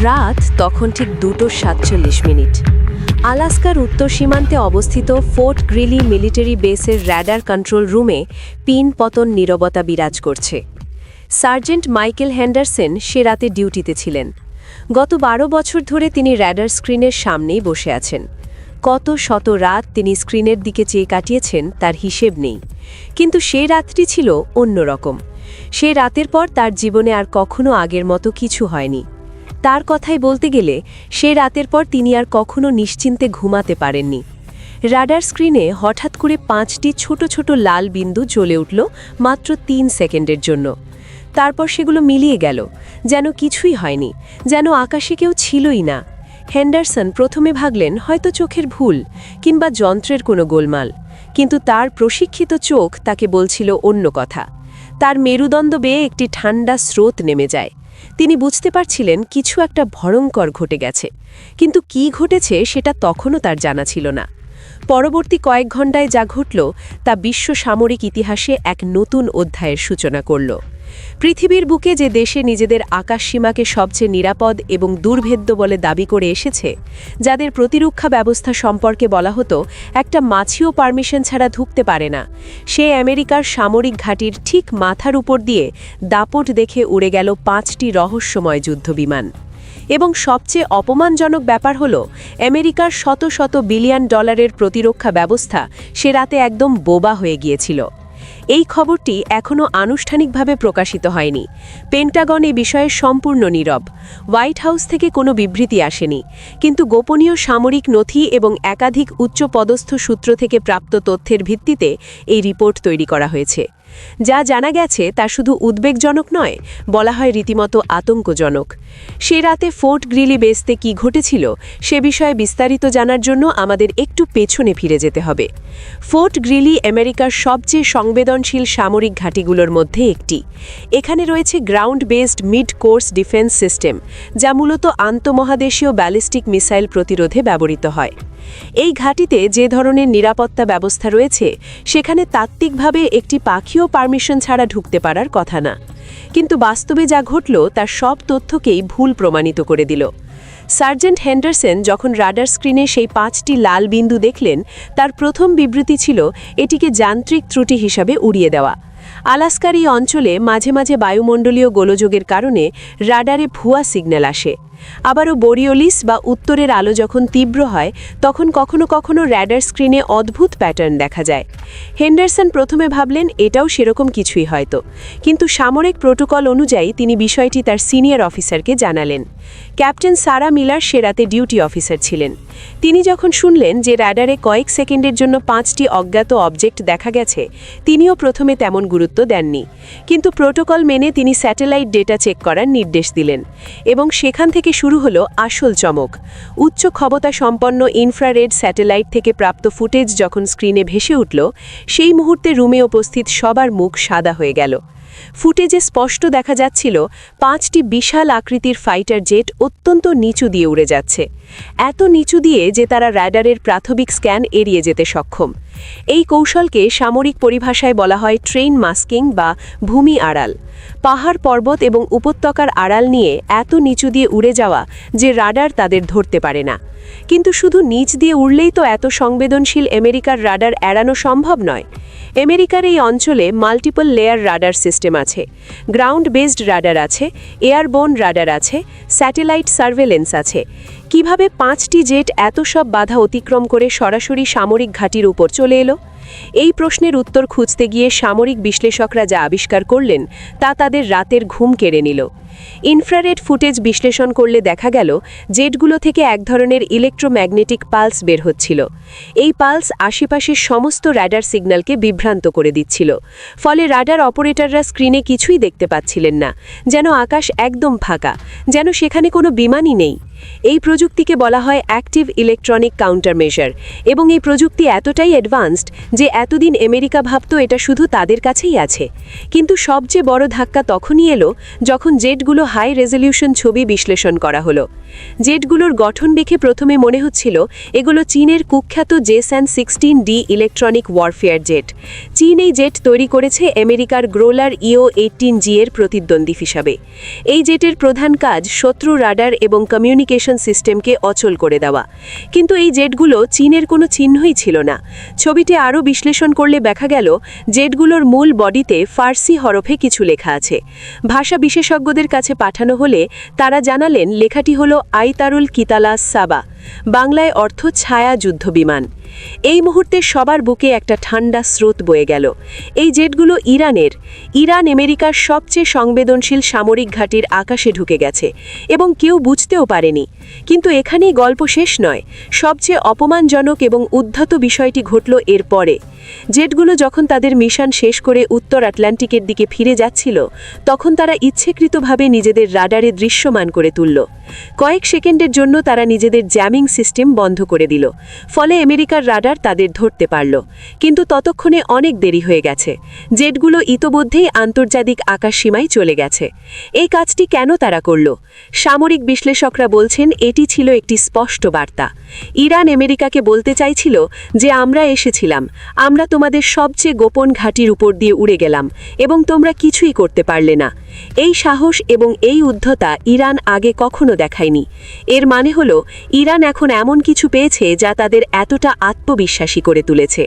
রাত তখন ঠিক 2:47। আলাস্কার উত্তর সীমান্তে অবস্থিত ফোর্ট গ্রিলি মিলিটারি বেসের র্যাডার কন্ট্রোল রুমে পিন পতন নীরবতা বিরাজ করছে। সার্জেন্ট মাইকেল হেন্ডারসন সে রাতে ডিউটিতে ছিলেন। গত 12 বছর ধরে তিনি র্যাডার স্ক্রিনের সামনেই বসে আছেন। কত শত রাত তিনি স্ক্রিনের দিকে চেয়ে কাটিয়েছেন তার হিসেব নেই, কিন্তু সে রাতটি ছিল অন্যরকম। সে রাতের পর তার জীবনে আর কখনো আগের মতো কিছু হয়নি। তার কথাই বলতে গেলে সে রাতের পর তিনি আর কখনো নিশ্চিন্তে ঘুমাতে পারেননি। রাডার স্ক্রিনে হঠাৎ করে 5টি ছোট ছোট লাল বিন্দু জ্বলে উঠল মাত্র 3 সেকেন্ডের জন্য। তারপর সেগুলো মিলিয়ে গেল, যেন কিছুই হয়নি, যেন আকাশে কেউ ছিলই না। হেন্ডারসন প্রথমে ভাবলেন হয়তো চোখের ভুল কিংবা যন্ত্রের কোনো গোলমাল, কিন্তু তার প্রশিক্ষিত চোখ তাকে বলছিল অন্য কথা। তার মেরুদণ্ড বেয়ে একটি ঠান্ডা স্রোত নেমে যায়। তিনি বুঝতে পারছিলেন কিছু একটা ভয়ঙ্কর ঘটে গেছে, কিন্তু কি ঘটেছে সেটা তখনও তার জানা ছিল না। পরবর্তী কয়েক ঘণ্টায় যা ঘটল তা বিশ্ব সামরিক ইতিহাসে এক নতুন অধ্যায়ের সূচনা করল। পৃথিবীর বুকে যে দেশে নিজেদের আকাশসীমাকে সবচেয়ে নিরাপদ এবং দুর্ভেদ্য বলে দাবি করে এসেছে, যাদের প্রতিরক্ষা ব্যবস্থা সম্পর্কে বলা হতো একটা মাছিও পারমিশন ছাড়া ঢুকতে পারে না, সে আমেরিকার সামরিক ঘাঁটির ঠিক মাথার উপর দিয়ে দাপট দেখে উড়ে গেল 5টি রহস্যময় যুদ্ধবিমান। এবং সবচেয়ে অপমানজনক ব্যাপার হল আমেরিকার শত শত বিলিয়ন ডলারের প্রতিরক্ষা ব্যবস্থা সে রাতে একদম বোবা হয়ে গিয়েছিল। এই খবরটি এখনও আনুষ্ঠানিকভাবে প্রকাশিত হয়নি। পেন্টাগন এ বিষয়ে সম্পূর্ণ নীরব। হোয়াইট হাউস থেকে কোনো বিবৃতি আসেনি, কিন্তু গোপনীয় সামরিক নথি এবং একাধিক উচ্চপদস্থ সূত্র থেকে প্রাপ্ত তথ্যের ভিত্তিতে এই রিপোর্ট তৈরি করা হয়েছে। যা জানা গেছে তা শুধু উদ্বেগজনক নয়, বলা হয় রীতিমতো আতঙ্কজনক। সে রাতে ফোর্ট গ্রিলি বেসতে কি ঘটেছিল সে বিষয়ে বিস্তারিত জানার জন্য আমাদের একটু পেছনে ফিরে যেতে হবে। ফোর্ট গ্রিলি আমেরিকার সবচেয়ে সংবেদনশীল সামরিক ঘাঁটিগুলোর মধ্যে একটি। এখানে রয়েছে ground based mid course defence system, যা মূলত আন্তঃমহাদেশীয় ব্যালিস্টিক মিসাইল প্রতিরোধে ব্যবহৃত হয়। এই ঘাঁটিতে যে ধরনের নিরাপত্তা ব্যবস্থা রয়েছে সেখানে তাত্ত্বিকভাবে একটি পাখিও পারমিশন ছাড়া ঢুকতে পারার কথা না, কিন্তু বাস্তবে যা ঘটল তার সব তথ্যকেই ভুল প্রমাণিত করে দিল। সার্জেন্ট হেন্ডারসন যখন রাডার স্ক্রিনে সেই 5টি লাল বিন্দু দেখলেন, তার প্রথম বিবৃতি ছিল এটিকে যান্ত্রিক ত্রুটি হিসাবে উড়িয়ে দেওয়া। আলাস্কার এই অঞ্চলে মাঝে মাঝে বায়ুমণ্ডলীয় গোলযোগের কারণে রাডারে ভুয়া সিগন্যাল আসে। আবারও বোরিওলিস বা উত্তরের আলো যখন তীব্র হয় তখন কখনো কখনো র্যাডার স্ক্রিনে অদ্ভুত প্যাটার্ন দেখা যায়। হেন্ডারসন প্রথমে ভাবলেন এটাও সেরকম কিছুই হয়তো, কিন্তু সামরিক প্রোটোকল অনুযায়ী তিনি বিষয়টি তার সিনিয়র অফিসারকে জানালেন। ক্যাপ্টেন সারা মিলার সে রাতে ডিউটি অফিসার ছিলেন। তিনি যখন শুনলেন যে র্যাডারে কয়েক সেকেন্ডের জন্য 5টি অজ্ঞাত অবজেক্ট দেখা গেছে, তিনিও প্রথমে তেমন গুরুত্ব দেননি, কিন্তু প্রোটোকল মেনে তিনি স্যাটেলাইট ডেটা চেক করার নির্দেশ দিলেন। এবং সেখান থেকে শুরু হলো আসল চমক। উচ্চ ক্ষমতা সম্পন্ন ইনফ্রারেড স্যাটেলাইট থেকে প্রাপ্ত ফুটেজ যখন স্ক্রিনে ভেসে উঠল, সেই মুহূর্তে রুমে উপস্থিত সবার মুখ সাদা হয়ে গেল। ফুটেজে স্পষ্ট দেখা যাচ্ছিল 5টি বিশাল আকৃতির ফাইটার জেট অত্যন্ত নিচু দিয়ে উড়ে যাচ্ছে, এত নিচু দিয়ে যে তারা রাডারের প্রাথমিক স্ক্যান এড়িয়ে যেতে সক্ষম। এই কৌশলকে সামরিক পরিভাষায় বলা হয় ট্রেন মাস্কিং বা ভূমি আড়াল। পাহাড় পর্বত এবং উপত্যকার আড়াল নিয়ে এত নিচু দিয়ে উড়ে যাওয়া যে রাডার তাদের ধরতে পারে না। কিন্তু শুধু নিচ দিয়ে উড়লেই তো এত সংবেদনশীল আমেরিকার রাডার এড়ানো সম্ভব নয়। আমেরিকার এই অঞ্চলে মাল্টিপল লেয়ার রাডার সিস্টেম আছে, গ্রাউন্ড বেসড রাডার আছে, এয়ারবোর্ন রাডার আছে, স্যাটেলাইট সার্ভেলেন্স আছে। কিভাবে 5টি জেট এত সব বাধা অতিক্রম করে সরাসরি সামরিক ঘাঁটির উপর চলে এলো? এই প্রশ্নের উত্তর খুঁজতে গিয়ে সামরিক বিশ্লেষকরা যা আবিষ্কার করলেন তা তাদের রাতের ঘুম কেড়ে নিল। ইনফ্রারেড ফুটেজ বিশ্লেষণ করলে দেখা গেল জেটগুলো থেকে এক ধরনের ইলেকট্রোম্যাগনেটিক পালস বের হচ্ছিল। এই পালস আশেপাশের সমস্ত রাডার সিগন্যালকে বিভ্রান্ত করে দিচ্ছিল, ফলে রাডার অপারেটররা স্ক্রিনে কিছুই দেখতে পাচ্ছিলেন না, যেন আকাশ একদম ফাঁকা, যেন সেখানে কোনো বিমানই নেই। এই প্রযুক্তিকে বলা হয় অ্যাক্টিভ ইলেকট্রনিক কাউন্টারমেজার এবং এই প্রযুক্তি এতটাই অ্যাডভান্সড যে এতদিন আমেরিকা ভাবত এটা শুধু তাদের কাছেই আছে। কিন্তু সবচেয়ে বড় ধাক্কা তখনই এলো যখন জেটগুলো হাই রেজলিউশন ছবি বিশ্লেষণ করা হলো। জেটগুলোর গঠন দেখে প্রথমে মনে হচ্ছিল এগুলো চীনের কুখ্যাত JASSM-16D ইলেকট্রনিক ওয়ারফেয়ার জেট। চীন এই জেট তৈরি করেছে আমেরিকার গ্রোলার EO-18G এর প্রতিদ্বন্দ্বী হিসাবে। এই জেটের প্রধান কাজ শত্রু রাডার এবং কমিউনিকেশন সিস্টেমকে অচল করে দেওয়া। কিন্তু এই জেটগুলো চীনের কোনো চিহ্নই ছিল না। ছবিটি আরও বিশ্লেষণ করলে দেখা গেল জেটগুলোর মূল বডিতে ফার্সি হরফে কিছু লেখা আছে। ভাষা বিশেষজ্ঞদের কাছে পাঠানো হলে তারা জানালেন লেখাটি হলো আইতারুল কিতালা সাবা, বাংলায় অর্থ ছায়া যুদ্ধ বিমান। এই মুহূর্তে সবার বুকে একটা ঠান্ডা স্রোত বয়ে গেল। এই জেটগুলো ইরানের। ইরান আমেরিকার সবচেয়ে সংবেদনশীল সামরিক ঘাঁটির আকাশে ঢুকে গেছে এবং কেউ বুঝতেও পারেনি। কিন্তু এখানেই গল্প শেষ নয়। সবচেয়ে অপমানজনক এবং উদ্ধত বিষয়টি ঘটল এর পরে। জেটগুলো যখন তাদের মিশন শেষ করে উত্তর আটলান্টিকের দিকে ফিরে যাচ্ছিল, তখন তারা ইচ্ছেকৃতভাবে নিজেদের রাডারে দৃশ্যমান করে তুলল। কয়েক সেকেন্ডের জন্য তারা নিজেদের জ্যামিং সিস্টেম বন্ধ করে দিল। ফলে আমেরিকার রাডার তাদের ধরতে পারল। কিন্তু ততক্ষণে অনেক দেরি হয়ে গেছে। জেটগুলো ইতোমধ্যেই আন্তর্জাতিক আকাশসীমায় চলে গেছে। এই কাজটি কেন তারা করল? সামরিক বিশ্লেষকরা বলছেন এটি ছিল একটি স্পষ্ট বার্তা। ইরান আমেরিকাকে বলতে চাইছিল যে আমরা এসেছিলাম, আমরা তোমাদের সবচেয়ে গোপন ঘাঁটির উপর দিয়ে উড়ে গেলাম এবং তোমরা কিছুই করতে পারলে না। এই সাহস এবং এই উদ্ধতা ইরান আগে কখনো দেখায়নি। এর মানে হলো ইরান এখন এমন কিছু পেয়েছে যা তাদের এতটা আত্মবিশ্বাসী করে তুলেছে।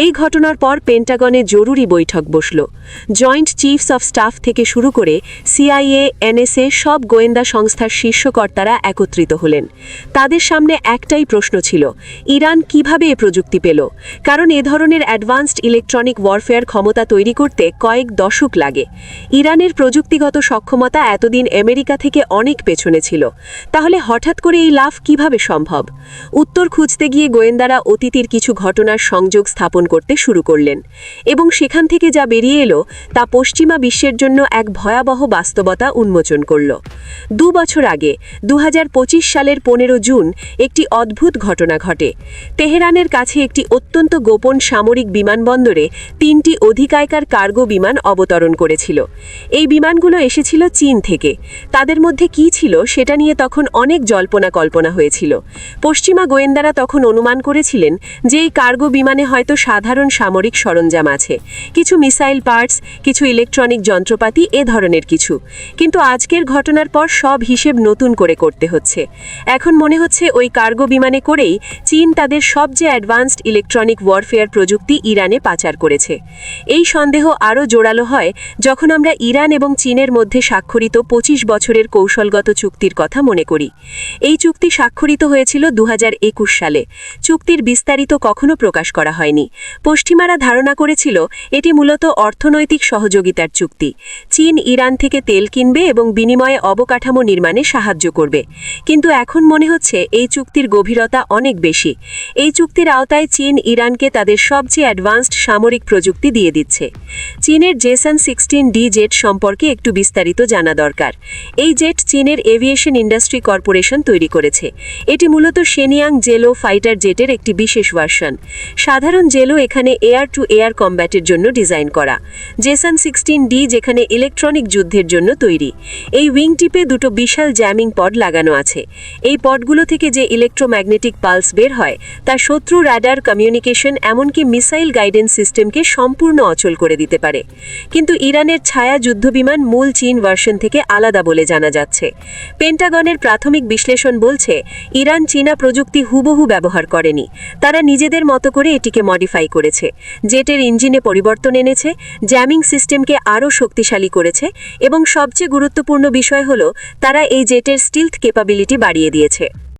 এই ঘটনার পর পেন্টাগনে জরুরি বৈঠক বসল। জয়েন্ট চিফস অফ স্টাফ থেকে শুরু করে CIA, NSA সব গোয়েন্দা সংস্থার শীর্ষকর্তারা একত্রিত হলেন। তাদের সামনে একটাই প্রশ্ন ছিল, ইরান কিভাবে এ প্রযুক্তি পেল? কারণ এ ধরনের অ্যাডভান্সড ইলেকট্রনিক ওয়ারফেয়ার ক্ষমতা তৈরি করতে কয়েক দশক লাগে। ইরানের প্রযুক্তিগত সক্ষমতা এতদিন আমেরিকা থেকে অনেক পেছনে ছিল। তাহলে হঠাৎ করে এই লাভ কিভাবে সম্ভব? উত্তর খুঁজতে গিয়ে গোয়েন্দারা অতীতের কিছু ঘটনার সংযোগ স্থাপন করতে শুরু করলেন এবং সেখান থেকে যা বেরিয়ে এলো তা পশ্চিমা বিশ্বের জন্য এক ভয়াবহ বাস্তবতা উন্মোচন করল। 2 বছর আগে 2025 সালের 15 জুন একটি অদ্ভুত ঘটনা ঘটে। তেহরানের কাছে একটি অত্যন্ত গোপন সামরিক বিমানবন্দরে 3টি অধিকায়কার কার্গো বিমান অবতরণ করেছিল। এই বিমানগুলো এসেছিল চীন থেকে। তাদের মধ্যে কি ছিল সেটা নিয়ে তখন অনেক জল্পনা কল্পনা হয়েছিল। পশ্চিমা গোয়েন্দারা তখন অনুমান করেছিলেন যে এই কার্গো বিমানে হয়তো সাধারণ সামরিক সরঞ্জাম আছে, কিছু মিসাইল পার্টস, কিছু ইলেকট্রনিক যন্ত্রপাতি, এ ধরনের কিছু। কিন্তু আজকের ঘটনার পর সব হিসেব নতুন করে করতে হচ্ছে। এখন মনে হচ্ছে ওই কার্গো বিমানে করেই চীন তাদের সবচেয়ে অ্যাডভান্সড ইলেকট্রনিক ওয়ারফেয়ার প্রযুক্তি ইরানে পাচার করেছে। এই সন্দেহ আরও জোরালো হয় যখন আমরা ইরান এবং চীনের মধ্যে স্বাক্ষরিত 25 বছরের কৌশলগত চুক্তির কথা মনে করি। এই চুক্তি স্বাক্ষরিত হয়েছিল 2021 সালে। চুক্তির বিস্তারিত কখনো প্রকাশ করা হয়নি। পশ্চিমারা ধারণা করেছিল এটি মূলত অর্থনৈতিক সহযোগিতার চুক্তি। চীন ইরান থেকে তেল কিনবে এবং বিনিময়ে অবকাঠামো নির্মাণে সাহায্য করবে। কিন্তু এখন মনে হচ্ছে এই চুক্তির গভীরতা অনেক বেশি। এই চুক্তির আওতায় চীন ইরানকে তাদের সবচেয়ে অ্যাডভান্সড সামরিক প্রযুক্তি দিয়ে দিচ্ছে। চীনের JASSM-16D জেট সম্পর্কে একটু বিস্তারিত জানা দরকার। এই জেট চীনের এভিয়েশন ইন্ডাস্ট্রি কর্পোরেশন তৈরি করেছে। এটি মূলত শেনিয়াং জেলো ফাইটার জেটের একটি বিশেষ ভার্সন। সাধারণ জেলো এখানে এয়ার টু এয়ার কম্ব্যাটের জন্য ডিজাইন করা। JASSM-16D যেখানে ইলেকট্রনিক যুদ্ধের জন্য তৈরি। এই উইং টিপে দুটো বিশাল জ্যামিং পড লাগানো আছে। এই পডগুলো থেকে যে ইলেকট্রোম্যাগনেটিক পালস বের হয় তা শত্রু রাডার, কমিউনিকেশন, এমনকি মিসাইল গাইডেন্স সিস্টেমকে সম্পূর্ণ অচল করে দিতে পারে। কিন্তু ইরানের ছায়া যুদ্ধবিমান মূল চীন ভার্সন থেকে আলাদা বলে জানা যাচ্ছে। পেন্টাগনের প্রাথমিক বিশ্লেষণ বলছে ইরান চীনা প্রযুক্তি হুবহু ব্যবহার করেনি। তারা নিজেদের মতো করে এটিকে মডিফাই করেছে। জেটের ইঞ্জিনে পরিবর্তন এনেছে, জ্যামিং সিস্টেমকে আরও শক্তিশালী করেছে এবং সবচেয়ে গুরুত্বপূর্ণ বিষয় হলো তারা এই জেটের স্টিলথ ক্যাপাবিলিটি বাড়িয়ে দিয়েছে।